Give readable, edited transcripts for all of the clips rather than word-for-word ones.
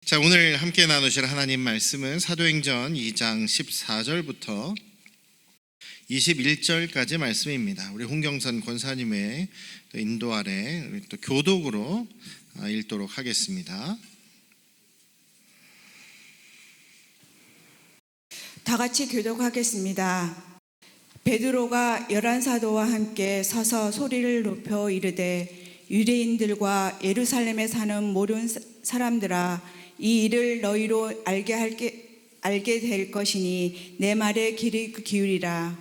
자, 오늘 함께 나누실 하나님 말씀은 사도행전 2장 14절부터 21절까지 말씀입니다. 우리 홍경선 권사님의 인도 아래 우리 또 교독으로 읽도록 하겠습니다. 다 같이 교독하겠습니다. 베드로가 11사도와 함께 서서 소리를 높여 이르되 유대인들과 예루살렘에 사는 모든 사람들아, 이 일을 너희로 알게 될 것이니 내 말에 귀를 기울이라.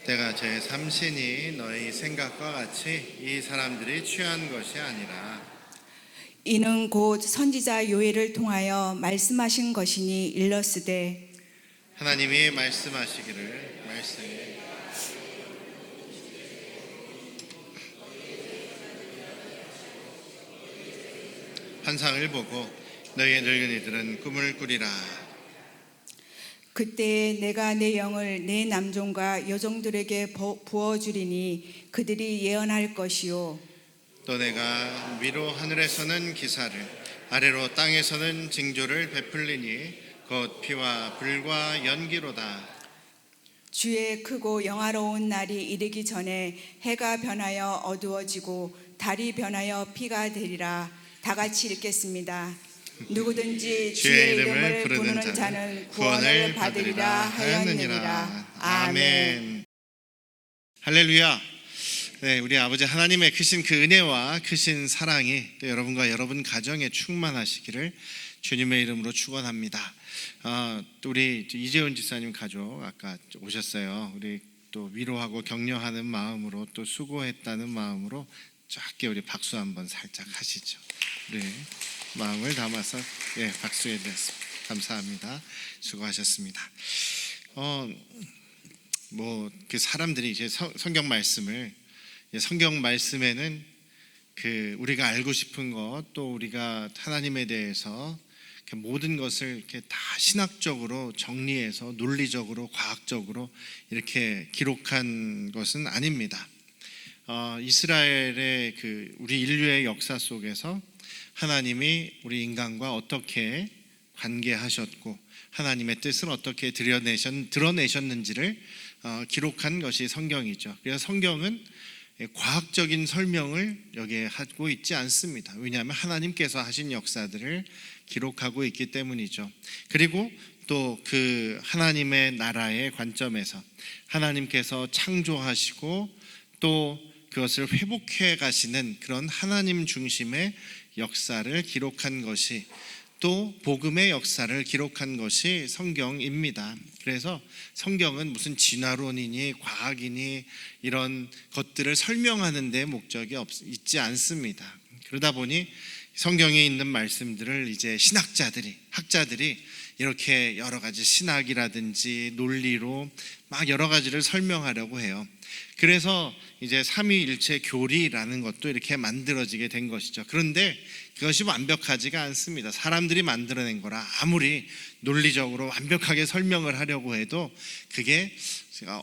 때가 제 삼신이 너희 생각과 같이 이 사람들이 취한 것이 아니라 이는 곧 선지자 요엘을 통하여 말씀하신 것이니 일렀으되 하나님이 말씀하시기를 말씀이 환상을 보고 너희의 늙은이들은 꿈을 꾸리라. 그때 내가 내 영을 내 남종과 여종들에게 부어주리니 그들이 예언할 것이요 또 내가 위로 하늘에서는 기사를 아래로 땅에서는 징조를 베풀리니 곧 피와 불과 연기로다. 주의 크고 영화로운 날이 이르기 전에 해가 변하여 어두워지고 달이 변하여 피가 되리라. 다 같이 읽겠습니다. 누구든지 주의 이름을 부르는 자는 구원을 받으리라 하였느니라. 아멘. 할렐루야. 네, 우리 아버지 하나님의 크신 그 은혜와 크신 사랑이 또 여러분과 여러분 가정에 충만하시기를 주님의 이름으로 축원합니다. 또 우리 이재훈 집사님 가족 아까 오셨어요. 우리 또 위로하고 격려하는 마음으로 또 수고했다는 마음으로 작게 우리 박수 한번 살짝 하시죠. 네, 마음을 담아서 박수해 드렸습니다. 감사합니다. 수고하셨습니다. 그 사람들이 이제 성경 말씀에는 그 우리가 알고 싶은 것, 또 우리가 하나님에 대해서 모든 것을 이렇게 다 신학적으로 정리해서 논리적으로 과학적으로 이렇게 기록한 것은 아닙니다. 이스라엘의 우리 인류의 역사 속에서 하나님이 우리 인간과 어떻게 관계하셨고 하나님의 뜻을 어떻게 드러내셨는지를 기록한 것이 성경이죠. 그래서 성경은 과학적인 설명을 여기에 하고 있지 않습니다. 왜냐하면 하나님께서 하신 역사들을 기록하고 있기 때문이죠. 그리고 또 그 하나님의 나라의 관점에서 하나님께서 창조하시고 또 그것을 회복해 가시는 그런 하나님 중심의 역사를 기록한 것이, 또 복음의 역사를 기록한 것이 성경입니다. 그래서 성경은 무슨 진화론이니 과학이니 이런 것들을 설명하는 데 목적이 있지 않습니다. 그러다 보니 성경에 있는 말씀들을 이제 학자들이 이렇게 여러 가지 신학이라든지 논리로 막 여러 가지를 설명하려고 해요. 그래서 이제 삼위일체 교리라는 것도 이렇게 만들어지게 된 것이죠. 그런데 그것이 완벽하지가 않습니다. 사람들이 만들어낸 거라 아무리 논리적으로 완벽하게 설명을 하려고 해도 그게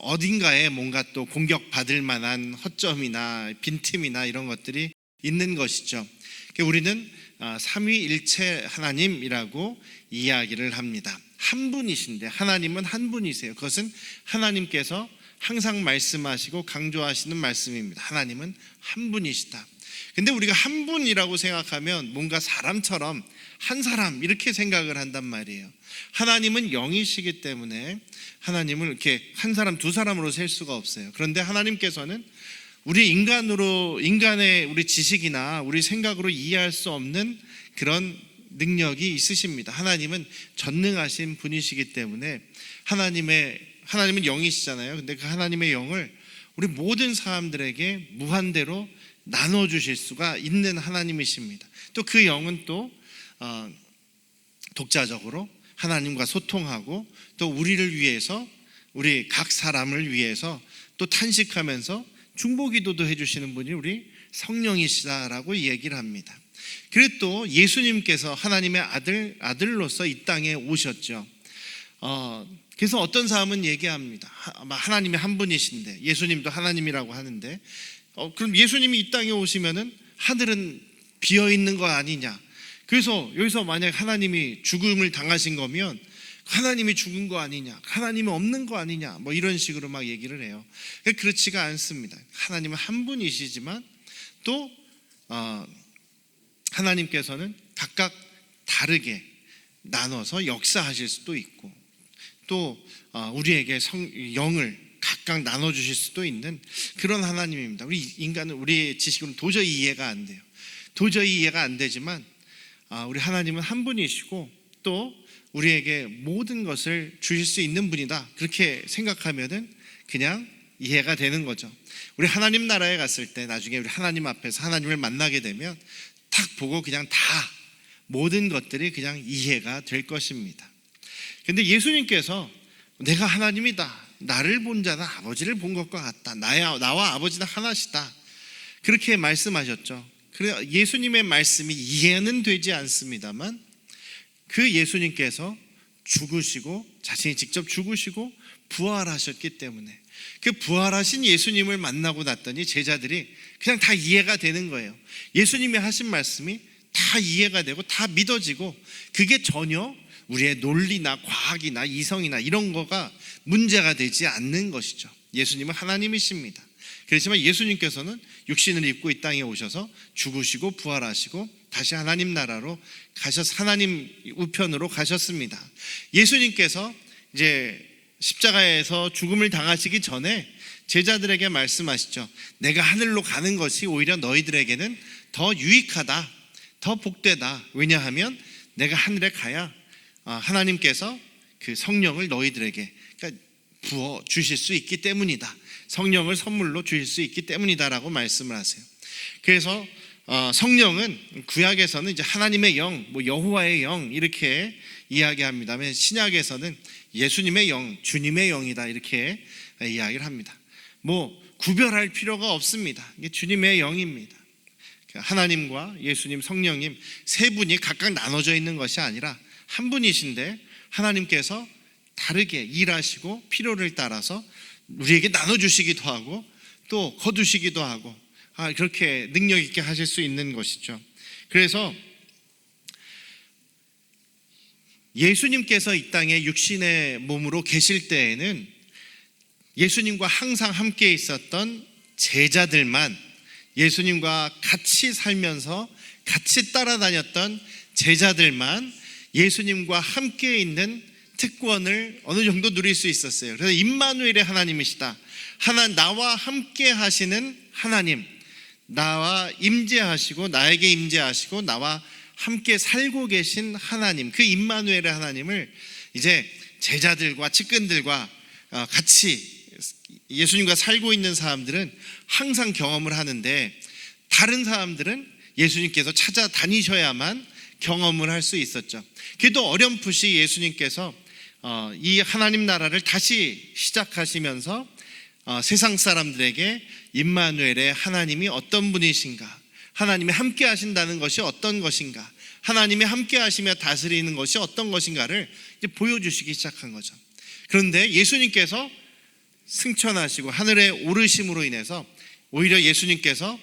어딘가에 뭔가 또 공격받을 만한 허점이나 빈틈이나 이런 것들이 있는 것이죠. 우리는 삼위일체 하나님이라고 이야기를 합니다. 한 분이신데 하나님은 한 분이세요. 그것은 하나님께서 항상 말씀하시고 강조하시는 말씀입니다. 하나님은 한 분이시다. 근데 우리가 한 분이라고 생각하면 뭔가 사람처럼 한 사람 이렇게 생각을 한단 말이에요. 하나님은 영이시기 때문에 하나님을 이렇게 한 사람 두 사람으로 셀 수가 없어요. 그런데 하나님께서는 우리 인간의 우리 지식이나 우리 생각으로 이해할 수 없는 그런 능력이 있으십니다. 하나님은 전능하신 분이시기 때문에 하나님은 영이시잖아요. 근데 그 하나님의 영을 우리 모든 사람들에게 무한대로 나눠주실 수가 있는 하나님이십니다. 또 그 영은 또 독자적으로 하나님과 소통하고 또 우리를 위해서, 우리 각 사람을 위해서 또 탄식하면서 중보기도도 해주시는 분이 우리 성령이시다라고 얘기를 합니다. 그리고 또 예수님께서 하나님의 아들로서 이 땅에 오셨죠. 그래서 어떤 사람은 얘기합니다. 하나님이 한 분이신데 예수님도 하나님이라고 하는데 그럼 예수님이 이 땅에 오시면은 하늘은 비어 있는 거 아니냐? 그래서 여기서 만약 하나님이 죽음을 당하신 거면 하나님이 죽은 거 아니냐, 하나님이 없는 거 아니냐, 뭐 이런 식으로 막 얘기를 해요. 그렇지가 않습니다. 하나님은 한 분이시지만 또 하나님께서는 각각 다르게 나눠서 역사하실 수도 있고, 또 우리에게 영을 각각 나눠주실 수도 있는 그런 하나님입니다. 우리 인간은 우리의 지식으로는 도저히 이해가 안 돼요. 도저히 이해가 안 되지만 우리 하나님은 한 분이시고 또 우리에게 모든 것을 주실 수 있는 분이다, 그렇게 생각하면은 그냥 이해가 되는 거죠. 우리 하나님 나라에 갔을 때 나중에 우리 하나님 앞에서 하나님을 만나게 되면 딱 보고 그냥 다 모든 것들이 그냥 이해가 될 것입니다. 근데 예수님께서 내가 하나님이다, 나를 본 자는 아버지를 본 것과 같다, 나와 아버지는 하나시다, 그렇게 말씀하셨죠. 그래 예수님의 말씀이 이해는 되지 않습니다만 그 예수님께서 죽으시고 자신이 직접 죽으시고 부활하셨기 때문에 그 부활하신 예수님을 만나고 났더니 제자들이 그냥 다 이해가 되는 거예요. 예수님이 하신 말씀이 다 이해가 되고 다 믿어지고, 그게 전혀 우리의 논리나 과학이나 이성이나 이런 거가 문제가 되지 않는 것이죠. 예수님은 하나님이십니다. 그렇지만 예수님께서는 육신을 입고 이 땅에 오셔서 죽으시고 부활하시고 다시 하나님 나라로 하나님 우편으로 가셨습니다. 예수님께서 이제 십자가에서 죽음을 당하시기 전에 제자들에게 말씀하시죠. 내가 하늘로 가는 것이 오히려 너희들에게는 더 유익하다, 더 복되다. 왜냐하면 내가 하늘에 가야 하나님께서 그 성령을 너희들에게 부어 주실 수 있기 때문이다. 성령을 선물로 주실 수 있기 때문이다라고 말씀을 하세요. 그래서 성령은 구약에서는 이제 하나님의 영, 뭐 여호와의 영 이렇게 이야기합니다만 신약에서는 예수님의 영, 주님의 영이다 이렇게 이야기를 합니다. 뭐 구별할 필요가 없습니다. 이게 주님의 영입니다. 하나님과 예수님, 성령님 세 분이 각각 나눠져 있는 것이 아니라 한 분이신데 하나님께서 다르게 일하시고 필요를 따라서 우리에게 나눠주시기도 하고 또 거두시기도 하고 그렇게 능력 있게 하실 수 있는 것이죠. 그래서 예수님께서 이 땅에 육신의 몸으로 계실 때에는 예수님과 항상 함께 있었던 제자들만, 예수님과 같이 살면서 같이 따라다녔던 제자들만 예수님과 함께 있는 특권을 어느 정도 누릴 수 있었어요. 그래서 임마누엘의 하나님이시다, 나와 함께 하시는 하나님, 나와 임재하시고 나에게 임재하시고 나와 함께 살고 계신 하나님, 그 임마누엘의 하나님을 이제 제자들과 측근들과 같이 예수님과 살고 있는 사람들은 항상 경험을 하는데, 다른 사람들은 예수님께서 찾아다니셔야만 경험을 할 수 있었죠. 그래도 어렴풋이 예수님께서 이 하나님 나라를 다시 시작하시면서 세상 사람들에게 임마누엘의 하나님이 어떤 분이신가, 하나님이 함께 하신다는 것이 어떤 것인가, 하나님이 함께 하시며 다스리는 것이 어떤 것인가를 이제 보여주시기 시작한 거죠. 그런데 예수님께서 승천하시고 하늘에 오르심으로 인해서 오히려 예수님께서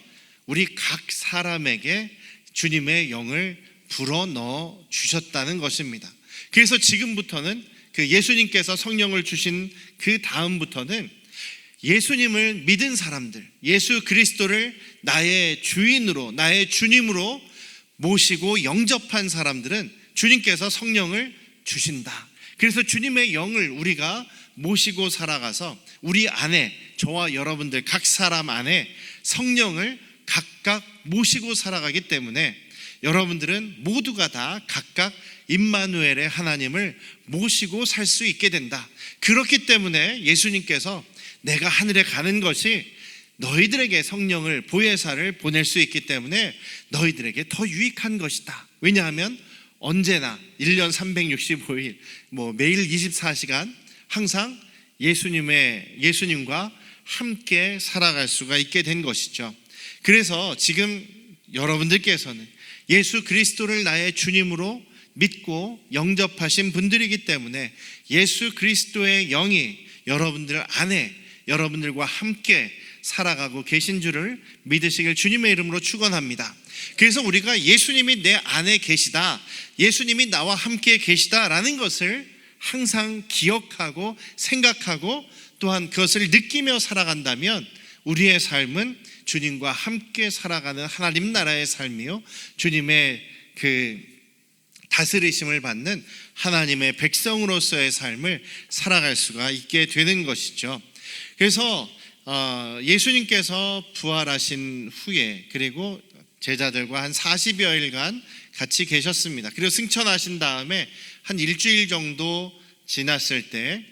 우리 각 사람에게 주님의 영을 불어넣어 주셨다는 것입니다. 그래서 지금부터는 그 예수님께서 성령을 주신 그 다음부터는 예수님을 믿은 사람들, 예수 그리스도를 나의 주인으로, 나의 주님으로 모시고 영접한 사람들은 주님께서 성령을 주신다. 그래서 주님의 영을 우리가 모시고 살아가서 우리 안에, 저와 여러분들 각 사람 안에 성령을 각각 모시고 살아가기 때문에 여러분들은 모두가 다 각각 임마누엘의 하나님을 모시고 살 수 있게 된다. 그렇기 때문에 예수님께서 내가 하늘에 가는 것이 너희들에게 성령을, 보혜사를 보낼 수 있기 때문에 너희들에게 더 유익한 것이다. 왜냐하면 언제나 1년 365일 매일 24시간 항상 예수님과 함께 살아갈 수가 있게 된 것이죠. 그래서 지금 여러분들께서는 예수 그리스도를 나의 주님으로 믿고 영접하신 분들이기 때문에 예수 그리스도의 영이 여러분들 안에, 여러분들과 함께 살아가고 계신 줄을 믿으시길 주님의 이름으로 축원합니다. 그래서 우리가 예수님이 내 안에 계시다, 예수님이 나와 함께 계시다라는 것을 항상 기억하고 생각하고 또한 그것을 느끼며 살아간다면 우리의 삶은 주님과 함께 살아가는 하나님 나라의 삶이요, 주님의 그 다스리심을 받는 하나님의 백성으로서의 삶을 살아갈 수가 있게 되는 것이죠. 그래서 예수님께서 부활하신 후에 그리고 제자들과 한 40여일간 같이 계셨습니다. 그리고 승천하신 다음에 한 일주일 정도 지났을 때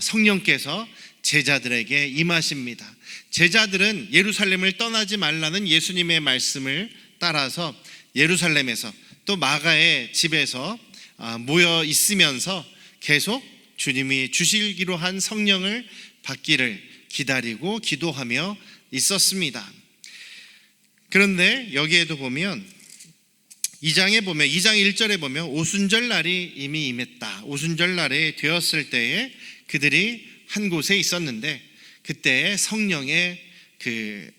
성령께서 제자들에게 임하십니다. 제자들은 예루살렘을 떠나지 말라는 예수님의 말씀을 따라서 예루살렘에서 또 마가의 집에서 모여 있으면서 계속 주님이 주시기로 한 성령을 받기를 기다리고 기도하며 있었습니다. 그런데 여기에도 보면 2장 1절에 보면 오순절 날이 이미 임했다. 오순절 날이 되었을 때에 그들이 한 곳에 있었는데 그때 성령의 그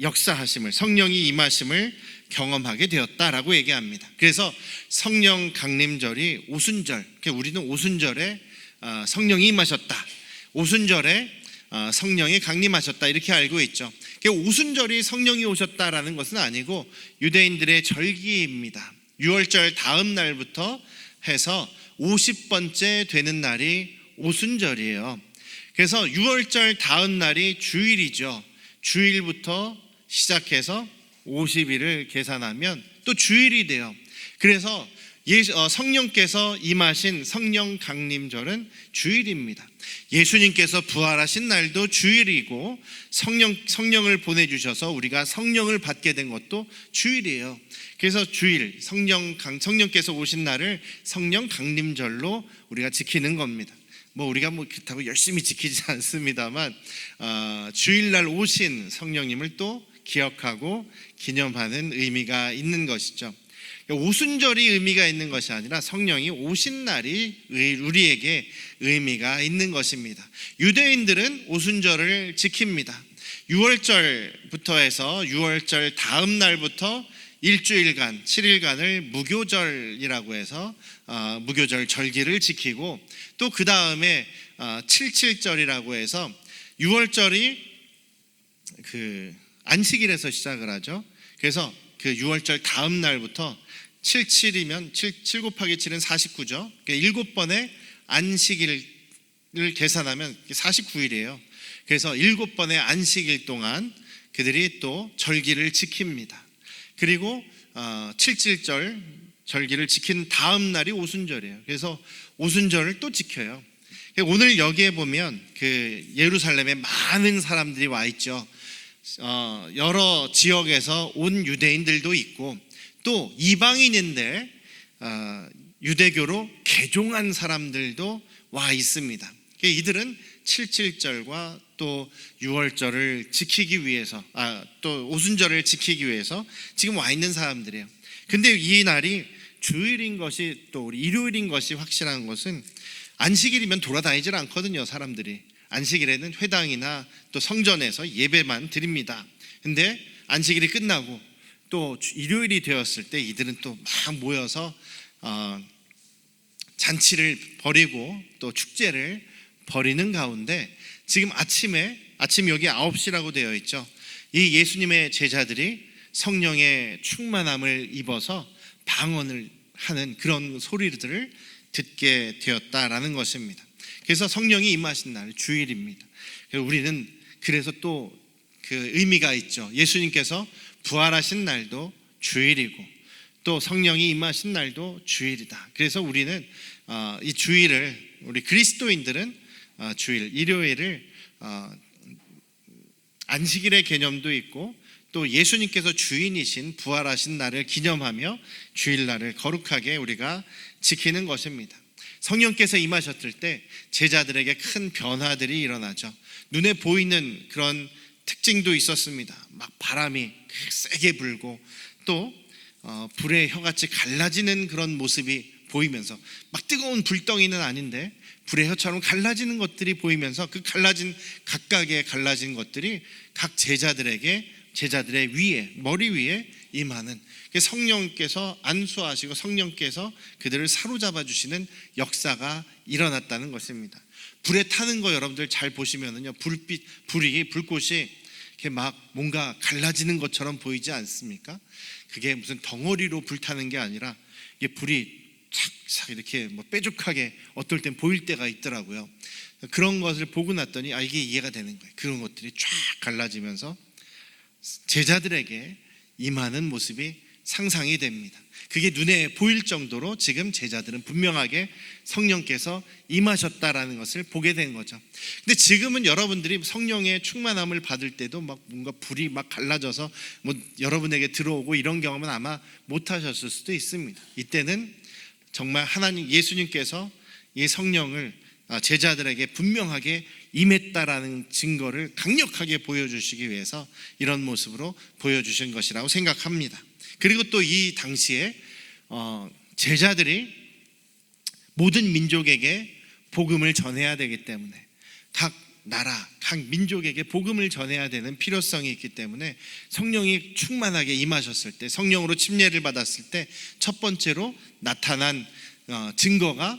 역사하심을, 성령이 임하심을 경험하게 되었다라고 얘기합니다. 그래서 성령 강림절이 오순절, 우리는 오순절에 성령이 임하셨다, 오순절에 성령이 강림하셨다 이렇게 알고 있죠. 오순절이 성령이 오셨다라는 것은 아니고 유대인들의 절기입니다. 6월절 다음 날부터 해서 50번째 되는 날이 오순절이에요. 그래서 6월절 다음 날이 주일이죠. 주일부터 시작해서 50일을 계산하면 또 주일이 돼요. 그래서 성령께서 임하신 성령 강림절은 주일입니다. 예수님께서 부활하신 날도 주일이고 성령을 보내주셔서 우리가 성령을 받게 된 것도 주일이에요. 그래서 주일, 성령께서 오신 날을 성령 강림절로 우리가 지키는 겁니다. 우리가 그렇다고 열심히 지키지 않습니다만 주일날 오신 성령님을 또 기억하고 기념하는 의미가 있는 것이죠. 오순절이 의미가 있는 것이 아니라 성령이 오신 날이 우리에게 의미가 있는 것입니다. 유대인들은 오순절을 지킵니다. 6월절부터 해서 6월절 다음 날부터 일주일간 7일간을 무교절이라고 해서 무교절 절기를 지키고 또 그 다음에 77절이라고 해서 6월절이 그 안식일에서 시작을 하죠. 그래서 그 6월절 다음 날부터 77이면 7 곱하기 7은 49죠. 7번의 안식일을 계산하면 49일이에요. 그래서 7번의 안식일 동안 그들이 또 절기를 지킵니다. 그리고 77절 절기를 지킨 다음 날이 오순절이에요. 그래서 오순절을 또 지켜요. 오늘 여기에 보면 그 예루살렘에 많은 사람들이 와 있죠. 여러 지역에서 온 유대인들도 있고 또 이방인인데 유대교로 개종한 사람들도 와 있습니다. 이들은 77절과 또 6월절을 지키기 위해서 또 오순절을 지키기 위해서 지금 와 있는 사람들이에요. 근데 이 날이 주일인 것이 또 우리 일요일인 것이 확실한 것은 안식일이면 돌아다니질 않거든요. 사람들이 안식일에는 회당이나 또 성전에서 예배만 드립니다. 근데 안식일이 끝나고 또 일요일이 되었을 때 이들은 또 막 모여서 잔치를 벌이고 또 축제를 벌이는 가운데 지금 아침 여기 9시라고 되어 있죠. 이 예수님의 제자들이 성령의 충만함을 입어서 방언을 하는 그런 소리들을 듣게 되었다라는 것입니다. 그래서 성령이 임하신 날 주일입니다. 우리는 그래서 또 그 의미가 있죠. 예수님께서 부활하신 날도 주일이고 또 성령이 임하신 날도 주일이다. 그래서 우리는 이 주일을, 우리 그리스도인들은 주일, 일요일을 안식일의 개념도 있고 또 예수님께서 주인이신 부활하신 날을 기념하며 주일날을 거룩하게 우리가 지키는 것입니다. 성령께서 임하셨을 때 제자들에게 큰 변화들이 일어나죠. 눈에 보이는 그런 특징도 있었습니다. 막 바람이 세게 불고 또 불의 혀같이 갈라지는 그런 모습이 보이면서, 막 뜨거운 불덩이는 아닌데 불의 혀처럼 갈라지는 것들이 보이면서 그 각각의 갈라진 것들이 각 제자들의 위에, 머리 위에 임하는, 성령께서 안수하시고 성령께서 그들을 사로잡아 주시는 역사가 일어났다는 것입니다. 불에 타는 거 여러분들 잘 보시면은요, 불꽃이 이렇게 막 뭔가 갈라지는 것처럼 보이지 않습니까? 그게 무슨 덩어리로 불타는 게 아니라 이게 불이 착착 이렇게 뭐 뾰족하게 어떨 땐 보일 때가 있더라고요. 그런 것을 보고 났더니 이게 이해가 되는 거예요. 그런 것들이 쫙 갈라지면서 제자들에게 임하는 모습이 상상이 됩니다. 그게 눈에 보일 정도로 지금 제자들은 분명하게 성령께서 임하셨다라는 것을 보게 된 거죠. 근데 지금은 여러분들이 성령의 충만함을 받을 때도 막 뭔가 불이 막 갈라져서 뭐 여러분에게 들어오고 이런 경험은 아마 못 하셨을 수도 있습니다. 이때는 정말 하나님, 예수님께서 이 성령을 제자들에게 분명하게 임했다라는 증거를 강력하게 보여주시기 위해서 이런 모습으로 보여주신 것이라고 생각합니다. 그리고 또 이 당시에 제자들이 모든 민족에게 복음을 전해야 되기 때문에, 각 나라, 각 민족에게 복음을 전해야 되는 필요성이 있기 때문에 성령이 충만하게 임하셨을 때, 성령으로 침례를 받았을 때 첫 번째로 나타난 증거가,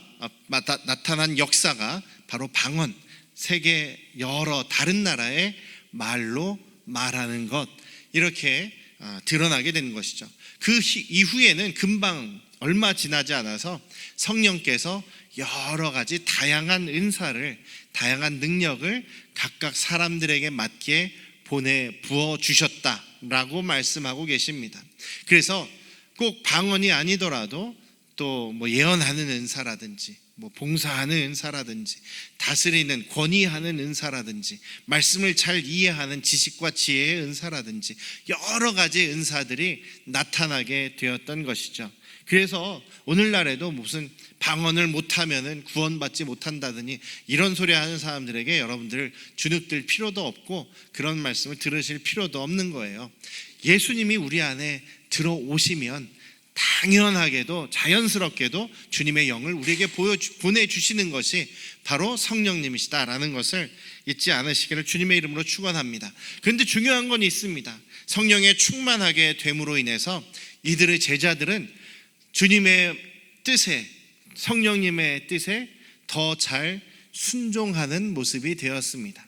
나타난 역사가 바로 방언, 세계 여러 다른 나라의 말로 말하는 것, 이렇게 드러나게 되는 것이죠. 그 이후에는 금방 얼마 지나지 않아서 성령께서 여러 가지 다양한 은사를, 다양한 능력을 각각 사람들에게 맞게 부어 주셨다라고 말씀하고 계십니다. 그래서 꼭 방언이 아니더라도 또 뭐 예언하는 은사라든지, 뭐 봉사하는 은사라든지, 다스리는, 권위하는 은사라든지, 말씀을 잘 이해하는 지식과 지혜의 은사라든지, 여러 가지 은사들이 나타나게 되었던 것이죠. 그래서 오늘날에도 무슨 방언을 못하면은 구원받지 못한다더니 이런 소리 하는 사람들에게 여러분들 주눅들 필요도 없고 그런 말씀을 들으실 필요도 없는 거예요. 예수님이 우리 안에 들어오시면 당연하게도, 자연스럽게도 주님의 영을 우리에게 보내주시는 것이 바로 성령님이시다라는 것을 잊지 않으시기를 주님의 이름으로 축원합니다. 그런데 중요한 건 있습니다. 성령에 충만하게 됨으로 인해서 이들의 제자들은 주님의 뜻에, 성령님의 뜻에 더 잘 순종하는 모습이 되었습니다.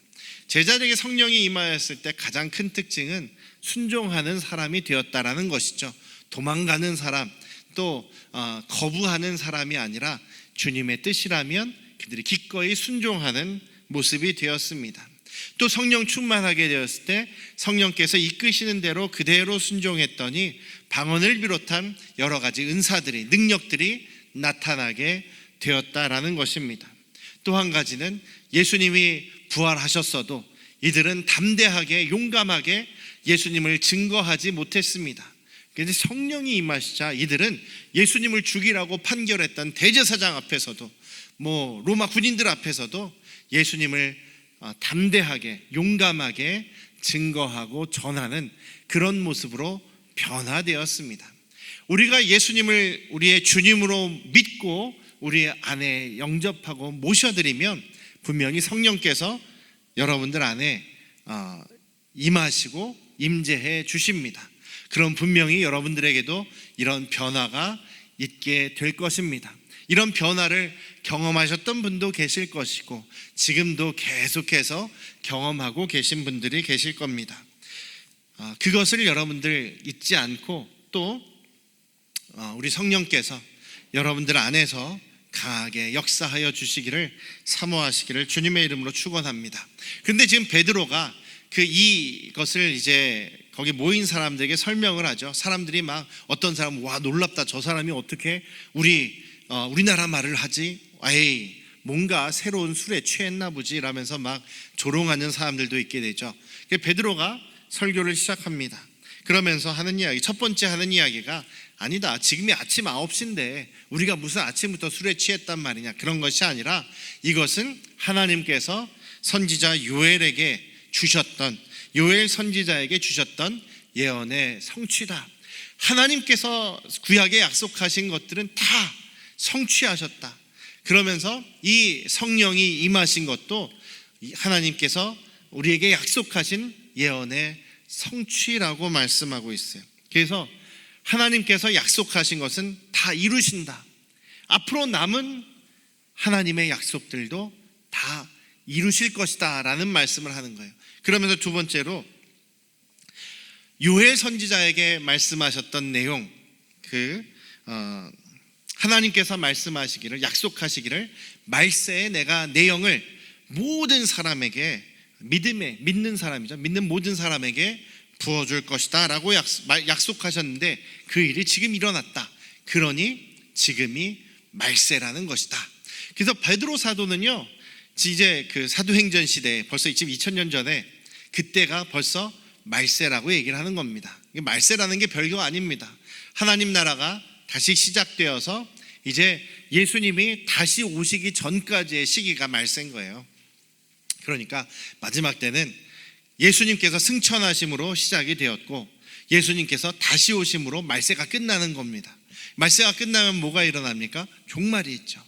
제자들에게 성령이 임하였을 때 가장 큰 특징은 순종하는 사람이 되었다라는 것이죠. 도망가는 사람, 또 거부하는 사람이 아니라 주님의 뜻이라면 그들이 기꺼이 순종하는 모습이 되었습니다. 또 성령 충만하게 되었을 때 성령께서 이끄시는 대로 그대로 순종했더니 방언을 비롯한 여러 가지 은사들이, 능력들이 나타나게 되었다라는 것입니다. 또 한 가지는 예수님이 부활하셨어도 이들은 담대하게, 용감하게 예수님을 증거하지 못했습니다. 그런데 성령이 임하시자 이들은 예수님을 죽이라고 판결했던 대제사장 앞에서도, 뭐 로마 군인들 앞에서도 예수님을 담대하게, 용감하게 증거하고 전하는 그런 모습으로 변화되었습니다. 우리가 예수님을 우리의 주님으로 믿고 우리 안에 영접하고 모셔드리면 분명히 성령께서 여러분들 안에 임하시고 임재해 주십니다. 그럼 분명히 여러분들에게도 이런 변화가 있게 될 것입니다. 이런 변화를 경험하셨던 분도 계실 것이고 지금도 계속해서 경험하고 계신 분들이 계실 겁니다. 그것을 여러분들 잊지 않고 또 우리 성령께서 여러분들 안에서 강하게 역사하여 주시기를 사모하시기를 주님의 이름으로 축원합니다. 그런데 지금 베드로가 이것을 이제 거기 모인 사람들에게 설명을 하죠. 사람들이 막 어떤 사람은 와 놀랍다, 저 사람이 어떻게 우리나라 말을 하지? 에이, 뭔가 새로운 술에 취했나 보지 라면서 막 조롱하는 사람들도 있게 되죠. 베드로가 설교를 시작합니다. 그러면서 하는 이야기, 첫 번째 하는 이야기가 아니다, 지금이 아침 9시인데 우리가 무슨 아침부터 술에 취했단 말이냐, 그런 것이 아니라 이것은 하나님께서 선지자 요엘에게 주셨던, 요엘 선지자에게 주셨던 예언의 성취다. 하나님께서 구약에 약속하신 것들은 다 성취하셨다. 그러면서 이 성령이 임하신 것도 하나님께서 우리에게 약속하신 예언의 성취라고 말씀하고 있어요. 그래서 하나님께서 약속하신 것은 다 이루신다. 앞으로 남은 하나님의 약속들도 다 이루실 것이다 라는 말씀을 하는 거예요. 그러면서 두 번째로 요엘 선지자에게 말씀하셨던 내용, 하나님께서 말씀하시기를, 약속하시기를, 말세에 내가 내 영을 모든 사람에게, 믿는 사람이죠, 믿는 모든 사람에게 부어줄 것이다 라고 약속하셨는데 그 일이 지금 일어났다. 그러니 지금이 말세라는 것이다. 그래서 베드로 사도는요, 이제 그 사도행전 시대에 벌써 지금 2000년 전에 그때가 벌써 말세라고 얘기를 하는 겁니다. 말세라는 게 별거 아닙니다. 하나님 나라가 다시 시작되어서 이제 예수님이 다시 오시기 전까지의 시기가 말세인 거예요. 그러니까 마지막 때는 예수님께서 승천하심으로 시작이 되었고 예수님께서 다시 오심으로 말세가 끝나는 겁니다. 말세가 끝나면 뭐가 일어납니까? 종말이 있죠.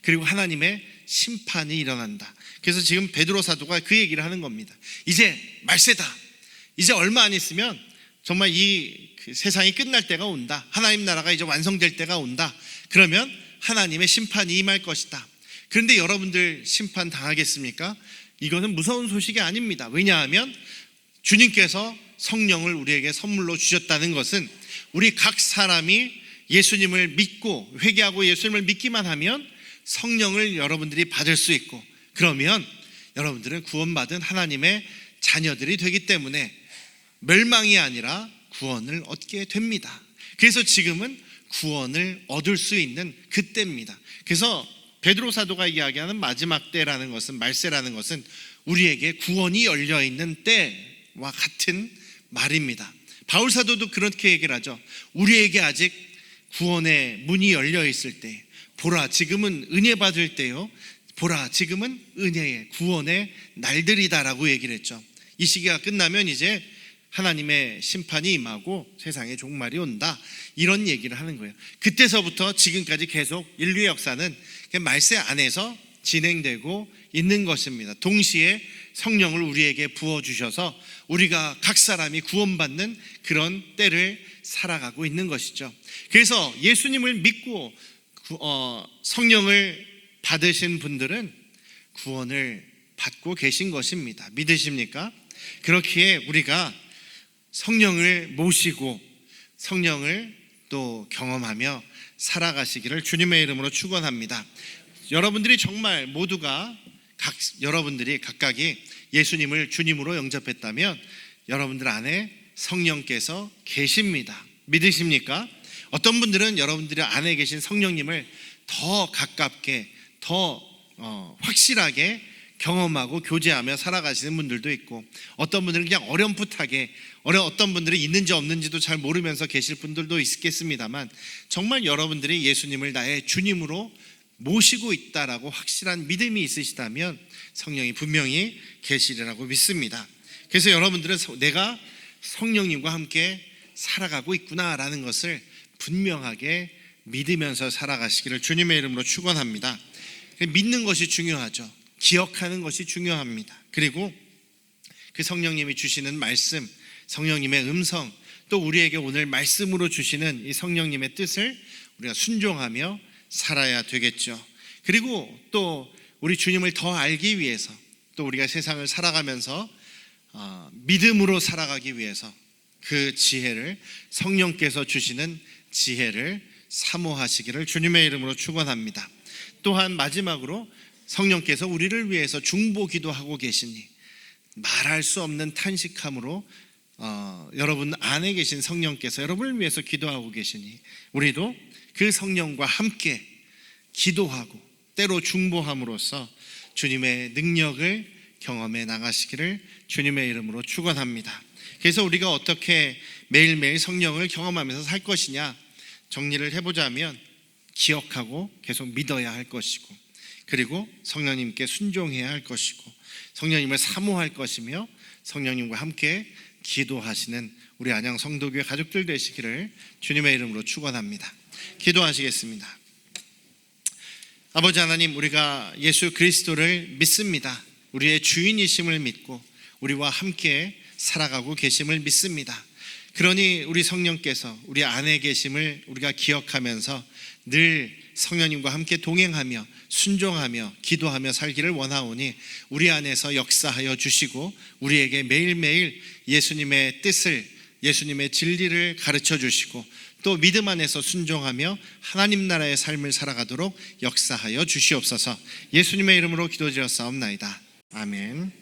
그리고 하나님의 심판이 일어난다. 그래서 지금 베드로 사도가 그 얘기를 하는 겁니다. 이제 말세다. 이제 얼마 안 있으면 정말 이 세상이 끝날 때가 온다. 하나님 나라가 이제 완성될 때가 온다. 그러면 하나님의 심판이 임할 것이다. 그런데 여러분들 심판 당하겠습니까? 이거는 무서운 소식이 아닙니다. 왜냐하면 주님께서 성령을 우리에게 선물로 주셨다는 것은 우리 각 사람이 예수님을 믿고 회개하고 예수님을 믿기만 하면 성령을 여러분들이 받을 수 있고, 그러면 여러분들은 구원받은 하나님의 자녀들이 되기 때문에 멸망이 아니라 구원을 얻게 됩니다. 그래서 지금은 구원을 얻을 수 있는 그때입니다. 그래서 베드로 사도가 이야기하는 마지막 때라는 것은, 말세라는 것은 우리에게 구원이 열려있는 때와 같은 말입니다. 바울 사도도 그렇게 얘기를 하죠. 우리에게 아직 구원의 문이 열려있을 때, 보라 지금은 은혜 받을 때요, 보라 지금은 은혜의 구원의 날들이다라고 얘기를 했죠. 이 시기가 끝나면 이제 하나님의 심판이 임하고 세상의 종말이 온다, 이런 얘기를 하는 거예요. 그때서부터 지금까지 계속 인류의 역사는 말세 안에서 진행되고 있는 것입니다. 동시에 성령을 우리에게 부어주셔서 우리가 각 사람이 구원받는 그런 때를 살아가고 있는 것이죠. 그래서 예수님을 믿고 성령을 받으신 분들은 구원을 받고 계신 것입니다. 믿으십니까? 그렇기에 우리가 성령을 모시고 성령을 또 경험하며 살아가시기를 주님의 이름으로 축원합니다. 여러분들이 정말 모두가 여러분들이 각각이 예수님을 주님으로 영접했다면 여러분들 안에 성령께서 계십니다. 믿으십니까? 어떤 분들은 여러분들이 안에 계신 성령님을 더 가깝게, 더 확실하게 경험하고 교제하며 살아가시는 분들도 있고, 어떤 분들은 그냥 어렴풋하게, 어떤 분들은 있는지 없는지도 잘 모르면서 계실 분들도 있겠습니다만, 정말 여러분들이 예수님을 나의 주님으로 모시고 있다라고 확실한 믿음이 있으시다면 성령이 분명히 계시리라고 믿습니다. 그래서 여러분들은 내가 성령님과 함께 살아가고 있구나라는 것을 분명하게 믿으면서 살아가시기를 주님의 이름으로 축원합니다. 믿는 것이 중요하죠. 기억하는 것이 중요합니다. 그리고 그 성령님이 주시는 말씀, 성령님의 음성, 또 우리에게 오늘 말씀으로 주시는 이 성령님의 뜻을 우리가 순종하며 살아야 되겠죠. 그리고 또 우리 주님을 더 알기 위해서, 또 우리가 세상을 살아가면서 믿음으로 살아가기 위해서 그 지혜를, 성령께서 주시는 지혜를 사모하시기를 주님의 이름으로 축원합니다. 또한 마지막으로 성령께서 우리를 위해서 중보기도 하고 계시니, 말할 수 없는 탄식함으로 여러분 안에 계신 성령께서 여러분을 위해서 기도하고 계시니 우리도 그 성령과 함께 기도하고 때로 중보함으로써 주님의 능력을 경험해 나가시기를 주님의 이름으로 축원합니다. 그래서 우리가 어떻게 매일매일 성령을 경험하면서 살 것이냐 정리를 해보자면, 기억하고 계속 믿어야 할 것이고, 그리고 성령님께 순종해야 할 것이고, 성령님을 사모할 것이며, 성령님과 함께 기도하시는 우리 안양 성도교회 가족들 되시기를 주님의 이름으로 축원합니다. 기도하시겠습니다. 아버지 하나님, 우리가 예수 그리스도를 믿습니다. 우리의 주인이심을 믿고 우리와 함께 살아가고 계심을 믿습니다. 그러니 우리 성령께서 우리 안에 계심을 우리가 기억하면서 늘 성령님과 함께 동행하며 순종하며 기도하며 살기를 원하오니 우리 안에서 역사하여 주시고 우리에게 매일매일 예수님의 뜻을, 예수님의 진리를 가르쳐 주시고 또 믿음 안에서 순종하며 하나님 나라의 삶을 살아가도록 역사하여 주시옵소서. 예수님의 이름으로 기도드렸사옵나이다. 아멘.